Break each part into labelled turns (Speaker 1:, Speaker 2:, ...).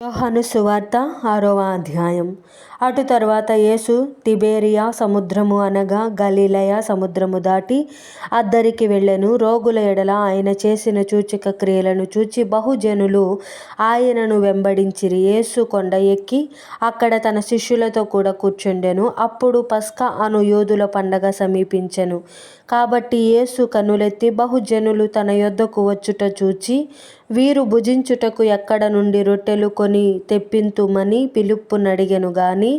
Speaker 1: యోహాను సువార్త 6వ అధ్యాయం. అటు తర్వాత యేసు తిబేరియా సముద్రము అనగా గలిలయ సముద్రము దాటి అద్దరికి వెళ్ళెను. రోగుల ఎడల ఆయన చేసిన సూచక క్రియలను చూచి బహుజనులు ఆయనను వెంబడించిరి. యేసు కొండ ఎక్కి అక్కడ తన శిష్యులతో కూడా కూర్చుండెను. అప్పుడు పస్కా అను యూదుల పండగ సమీపించెను. కాబట్టి యేసు కన్నులెత్తి బహుజనులు తన యొద్దకు వచ్చుట చూచి, వీరు భుజించుటకు ఎక్కడ నుండి రొట్టెలు కొని తెప్పింతుమని ఫిలిప్పునడిగెను గాని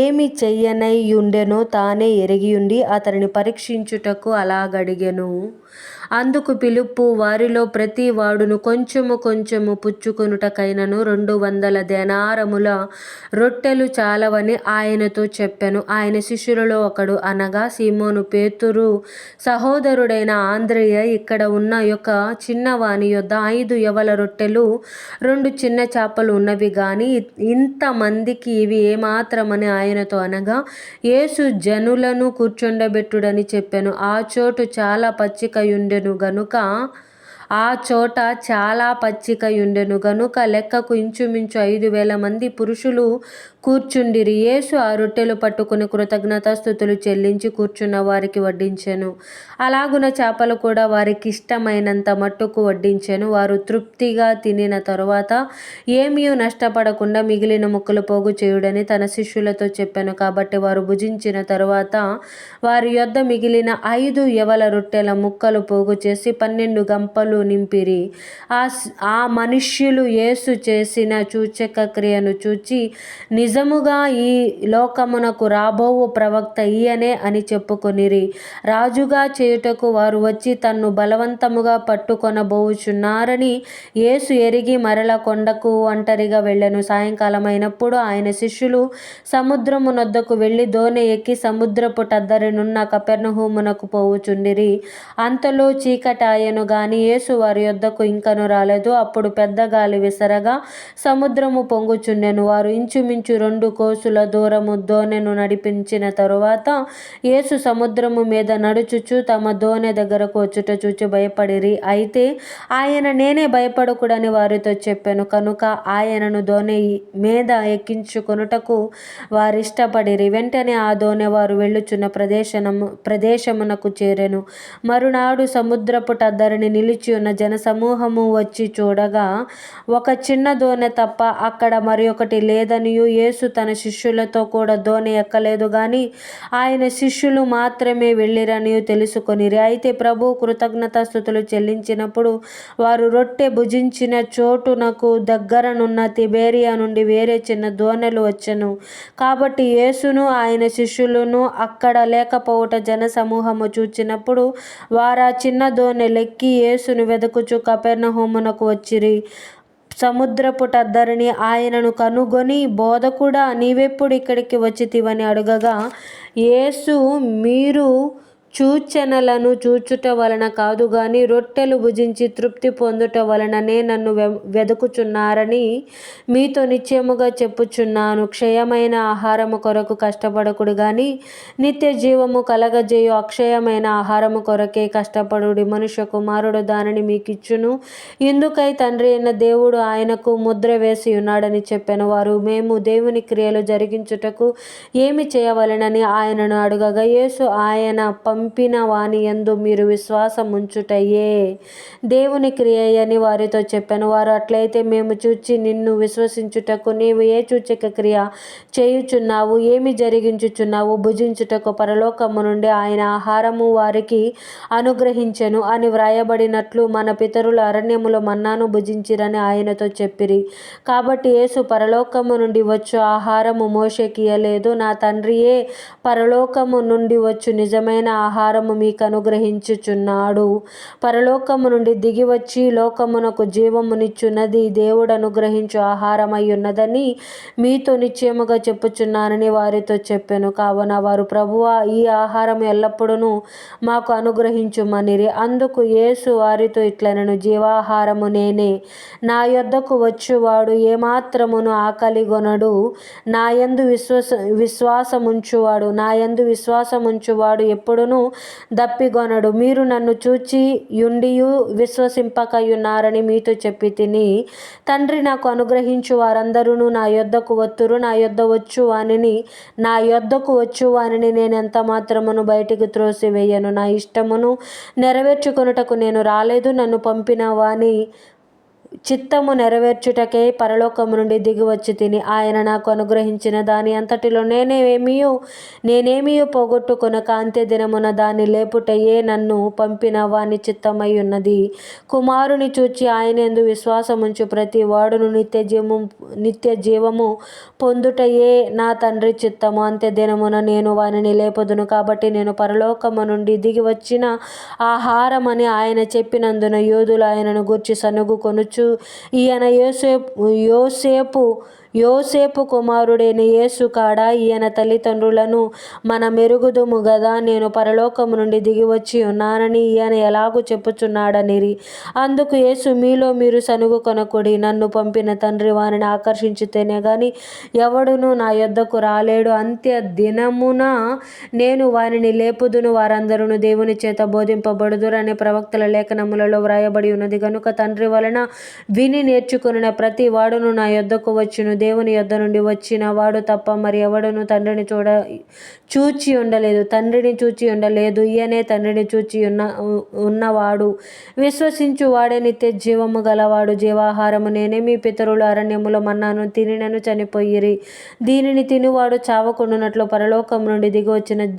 Speaker 1: ఏమి చెయ్యనైయుండెనో తానే ఎరిగియుండి అతనిని పరీక్షించుటకు అలాగడిగెను. అందుకు ఫిలిప్పు, వారిలో ప్రతి వాడును కొంచెము కొంచెము పుచ్చుకొనుటకైనను 200 దేనారముల రొట్టెలు చాలవని ఆయనతో చెప్పెను. ఆయన శిష్యులలో ఒకడు, అనగా సీమోను పేతురు సహోదరుడైన ఆంద్రెయ, ఇక్కడ ఉన్న యొక్క చిన్నవాని యొద్ద 5 యవల రొట్టెలు 2 చిన్న చేపలు ఉన్నవి గాని ఇంతమందికి ఇవి ఏమాత్రమని ఆయనతో అనగా, యేసు జనులను కూర్చుండబెట్టుడని చెప్పెను. ఆ చోట చాలా పచ్చికయుండెను గనుక లెక్కకు ఇంచుమించు 5,000 మంది పురుషులు కూర్చుండిరి. యేసు ఆ రొట్టెలు పట్టుకుని కృతజ్ఞతాస్తుతులు చెల్లించి కూర్చున్న వారికి వడ్డించెను. అలాగున చేపలు కూడా వారికి ఇష్టమైనంత మట్టుకు వడ్డించెను. వారు తృప్తిగా తినిన తరువాత ఏమీ నష్టపడకుండా మిగిలిన ముక్కలు పోగు చేయుడని తన శిష్యులతో చెప్పెను. కాబట్టి వారు భుజించిన తరువాత వారి యొద్ద మిగిలిన 5 యవల రొట్టెల ముక్కలు పోగు చేసి 12 గంపలు నింపిరి. ఆ మనుష్యులు యేసు చేసిన సూచక క్రియను చూచి, నిజముగా ఈ లోకమునకు రాబోవు ప్రవక్త ఈయనే అని చెప్పుకొనిరి. రాజుగా చేయుటకు వారు వచ్చి తన్ను బలవంతముగా పట్టుకొనబోవుచున్నారని యేసు ఎరిగి మరల కొండకు ఒంటరిగా వెళ్ళెను. సాయంకాలం అయినప్పుడు ఆయన శిష్యులు సముద్రము నొద్దకు వెళ్ళి దోణి ఎక్కి సముద్రపు టద్దరినున్న కపెర్నహూమునకు పోవుచుండిరి. అంతలో చీకటాయెను గాని యేసు వారి యొద్దకు ఇంకను రాలేదు. అప్పుడు పెద్ద గాలి విసరగా సముద్రము పొంగుచుండెను. వారు ఇంచుమించు 2 కోసుల దూరము దోణెను నడిపించిన తరువాత యేసు సముద్రము మీద నడుచుచు తమ దోణె దగ్గరకు వచ్చుట చూచి భయపడిరి. అయితే ఆయన నేనే, భయపడకుడని వారితో చెప్పెను. కనుక ఆయనను దోణె మీద ఎక్కించుకొనుటకు వారిష్టపడిరి. వెంటనే ఆ దోణె వారు వెళ్ళుచున్న ప్రదేశమునకు చేరెను. మరునాడు సముద్రపు టద్దరిని నిలిచియున్న జనసమూహము వచ్చి చూడగా ఒక చిన్న దోణె తప్ప అక్కడ మరియొకటి లేదనియు, యేసు తన శిష్యులతో కూడా దోణి ఎక్కలేదు గాని ఆయన శిష్యులు మాత్రమే వెళ్ళిరనియు తెలుసుకొనిరి. అయితే ప్రభువు కృతజ్ఞతాస్తుతులు చెల్లించినప్పుడు వారు రొట్టె భుజించిన చోటునకు దగ్గరనున్న తిబేరియా నుండి వేరే చిన్న దోణెలు వచ్చెను. కాబట్టి యేసును ఆయన శిష్యులను అక్కడ లేకపోవుట జనసమూహము చూచినప్పుడు వారా చిన్న దోణెలెక్కి యేసును వెదకుచు కపెర్నహూమునకు వచ్చిరి. సముద్రపు టద్దరిని ఆయనను కనుగొని, బోధకుడా, నీవెప్పుడు ఇక్కడికి వచ్చితివని అడుగగా, యేసు, మీరు సూచనలను చూచుట వలన కాదు గాని రొట్టెలు భుజించి తృప్తి పొందుట వలననే నన్ను వెదకుచున్నారని మీతో నిశ్చయముగా చెప్పుచున్నాను. క్షయమైన ఆహారము కొరకు కష్టపడకుడు గాని నిత్య జీవము కలగజేయు అక్షయమైన ఆహారము కొరకే కష్టపడుడి. మనుష్య కుమారుడు దానిని మీకిచ్చును. ఇందుకై తండ్రి అయిన దేవుడు ఆయనకు ముద్ర వేసి ఉన్నాడని చెప్పెను. వారు, మేము దేవుని క్రియలు జరిగించుటకు ఏమి చేయవలెనని ఆయనను అడుగగా, యేసు, ఆయన పంపిన వాని యందు మీరు విశ్వాసముంచుటయే దేవుని క్రియని వారితో చెప్పెను. వారు, అట్లయితే మేము చూచి నిన్ను విశ్వసించుటకు నీవు ఏ సూచక క్రియ చేయుచున్నావు, ఏమి జరిగించుచున్నావు? భుజించుటకు పరలోకము నుండి ఆయన ఆహారము వారికి అనుగ్రహించెను అని వ్రాయబడినట్లు మన పితరులు అరణ్యములో మన్నాను భుజించిరని ఆయనతో చెప్పిరి. కాబట్టి యేసు, పరలోకము నుండి వచ్చు ఆహారము మోషేకియ్యలేదు, నా తండ్రియే పరలోకము నుండి వచ్చు నిజమైన ఆహారము మీకు అనుగ్రహించుచున్నాడు. పరలోకము నుండి దిగివచ్చి లోకమునకు జీవమునిచ్చున్నది దేవుడు అనుగ్రహించు ఆహారమయ్యున్నదని మీతో నిశ్చయముగా చెప్పుచున్నానని వారితో చెప్పెను. కావున వారు, ప్రభువా, ఈ ఆహారము ఎల్లప్పుడూ మాకు అనుగ్రహించుమనిరి. అందుకు యేసు వారితో ఇట్లనెను, జీవాహారము నేనే. నా యొద్దకు వచ్చువాడు ఏమాత్రమును ఆకలిగొనడు. నా యందు విశ్వాసముంచువాడు ఎప్పుడునూ దప్పిగొనడు. మీరు నన్ను చూచి యుండియు విశ్వసింపకయున్నారని మీతో చెప్పి తిని, తండ్రి నాకు అనుగ్రహించు వారందరూ నా యొద్దకు వత్తురు. నా యొద్దకు వచ్చు వానిని నేను ఎంత మాత్రమును బయటికి త్రోసివేయను. నా ఇష్టమును నెరవేర్చుకొనుటకు నేను రాలేదు, నన్ను పంపిన వాని చిత్తము నెరవేర్చుటకే పరలోకము నుండి దిగి వచ్చి తిని. ఆయన నాకు అనుగ్రహించిన దాని అంతటిలో నేనేమీ పోగొట్టుకొనక అంత్య దినమున దాన్ని లేపుటయే నన్ను పంపిన వాని చిత్తమై ఉన్నది. కుమారుని చూచి ఆయనందు విశ్వాసముంచు ప్రతి వాడును నిత్య జీవము పొందుటయే నా తండ్రి చిత్తము. అంత్య దినమున నేను వానిని లేపుదును. కాబట్టి నేను పరలోకము నుండి దిగి వచ్చిన ఆహారమని ఆయన చెప్పినందున యూదులు ఆయనను గూర్చి సనుగుకొనుచు, ఈయన యోసేపు కుమారుడైన యేసు కాడా? ఈయన తల్లిదండ్రులను మనమెరుగుదుము గదా. నేను పరలోకము నుండి దిగి వచ్చి ఉన్నానని ఈయన ఎలాగూ చెప్పుచున్నాడనిరి. అందుకు యేసు, మీలో మీరు సనుగు కొనకుడి. నన్ను పంపిన తండ్రి వానిని ఆకర్షించితేనే గాని ఎవడునూ నా యొద్దకు రాలేడు. అంత్య దినమున నేను వానిని లేపుదును. వారందరూ దేవుని చేత బోధింపబడుదురు అని ప్రవక్తల లేఖనములలో వ్రాయబడి ఉన్నది. గనుక తండ్రి వలన విని నేర్చుకొనిన ప్రతి వాడును నా యొద్దకు వచ్చును. దేవుని యొద్ద నుండి వచ్చిన వాడు తప్ప మరి ఎవడును తండ్రిని చూచి ఉండలేదు. ఈయనే తండ్రిని చూచి ఉన్నవాడు. విశ్వసించు వాడే నిత్య జీవము గలవాడు. జీవాహారము నేనే. మీ పితరులు అరణ్యములో మన్నాను తినినను చనిపోయిరి. దీనిని తినువాడు చావకుండునట్లు పరలోకము నుండి దిగి వచ్చిన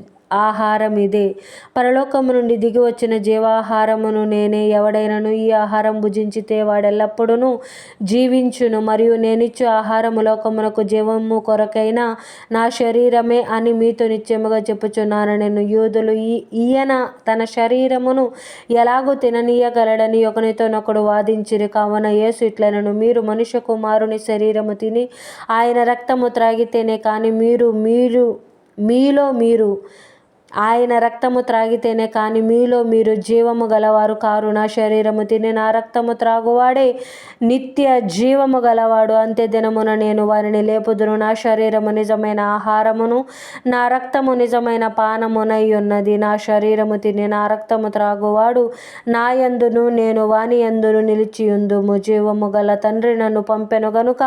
Speaker 1: ఆహారం ఇదే. పరలోకము నుండి దిగి వచ్చిన జీవాహారమును నేనే. ఎవడైనను ఈ ఆహారం భుజించితే వాడెల్లప్పుడూ జీవించును. మరియు నేనిచ్చు ఆహారము లోకమునకు జీవము కొరకైన నా శరీరమే అని మీతో నిశ్చయముగా చెప్పుచున్నాను. నేను యూదులు ఈయన తన శరీరమును ఎలాగూ తిననీయగలడని ఒకనితోనొకడు వాదించిరి. కావున యేసు ఇట్లనెను, మీరు మనుష్య కుమారుని శరీరము తిని ఆయన రక్తము త్రాగితేనే కాని మీలో మీరు జీవము గలవారు కారు. నా శరీరము తిని నా రక్తము త్రాగువాడే నిత్య జీవము గలవాడు. అంత్య దినమున నేను వారిని లేపుదును. నా శరీరము నిజమైన ఆహారమును, నా రక్తము నిజమైన పానమునై ఉన్నది. నా శరీరము తిని నా రక్తము త్రాగువాడు నా యందును నేను వాని యందును నిలిచియుందుము. జీవము గల తండ్రి నన్ను పంపెను గనుక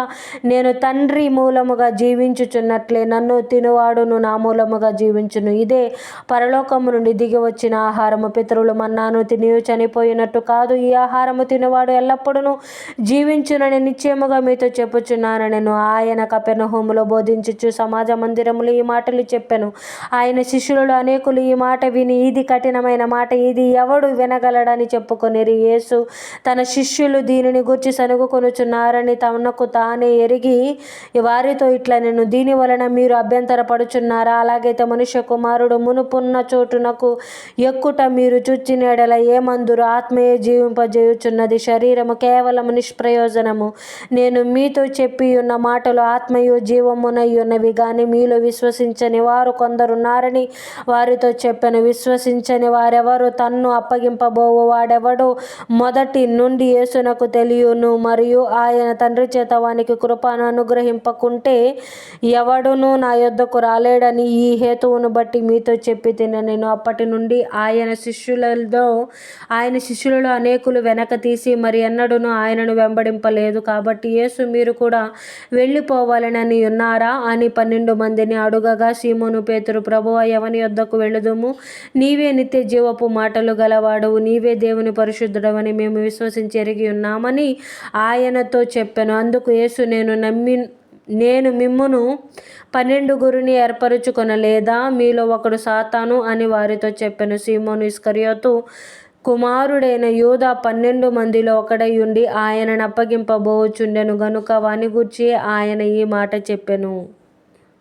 Speaker 1: నేను తండ్రి మూలముగా జీవించుచున్నట్లే నన్ను తినువాడును నా మూలముగా జీవించును. ఇదే పరలోకము నుండి దిగి వచ్చిన ఆహారము. పితరులు మన్నాను తిని చనిపోయినట్టు కాదు. ఈ ఆహారము తినువాడు ఎల్లప్పుడూ జీవించునని నిశ్చయముగా మీతో చెప్పుచున్నాను. నేను ఆయన కపెర్నహూములో బోధించుచు సమాజ మందిరములు ఈ మాటలు చెప్పెను. ఆయన శిష్యులలో అనేకులు ఈ మాట విని, ఇది కఠినమైన మాట, ఇది ఎవడు వినగలడని చెప్పుకొనిరి. యేసు తన శిష్యులు దీనిని గూర్చి సనుగుకొనుచున్నారని తనకు తానే ఎరిగి వారితో ఇట్లనెను, దీని వలన మీరు అభ్యంతరపడుచున్నారా? అలాగైతే మనుష్య కుమారుడు మునుపున్న చోటునకు ఎక్కుట మీరు చూచిన ఎడల ఏమందురు? ఆత్మయే జీవింపజేయుచున్నది, శరీరము కేవలము నిష్ప్రయోజనము. నేను మీతో చెప్పి ఉన్న మాటలు ఆత్మయు జీవమునై ఉన్నవి గాని మీలో విశ్వసించని వారు కొందరున్నారని వారితో చెప్పెను. విశ్వసించని వారెవరు? తన్ను అప్పగింపబోవు వాడెవడో మొదటి నుండి యేసునకు తెలియను. మరియు ఆయన తండ్రి చేత వానికి కృపను అనుగ్రహింపకుంటే ఎవడునూ నా యొద్దకు రాలేడని ఈ హేతువును బట్టి మీతో చెప్పి తినెను. అప్పటి నుండి ఆయన శిష్యులలో అనేకులు వెనక తీసి మరి ఎన్నడూనూ ఆయనను వెంబడింపలేదు. కాబట్టి యేసు, మీరు కూడా వెళ్ళిపోవాలని ఉన్నారా అని 12 మందిని అడుగగా, సీమోను పేతురు, ప్రభువా, ఎవని యొద్దకు వెళ్ళుదుము? నీవే నిత్య జీవపు మాటలు గలవాడవు, నీవే దేవుని పరిశుద్ధుడవని మేము విశ్వసించి ఎరిగి ఉన్నామని ఆయనతో చెప్పెను. అందుకు యేసు, నేను మిమ్మును 12 ఏర్పరచుకొనలేదా? మీలో ఒకడు సాతాను అని వారితో చెప్పెను. సీమోను ఇస్కరియోతు కుమారుడైన యూదా 12 మందిలో ఒకడై ఉండి ఆయనను అప్పగింపబోచుండెను గనుక వాని గూర్చి ఆయన ఈ మాట చెప్పెను.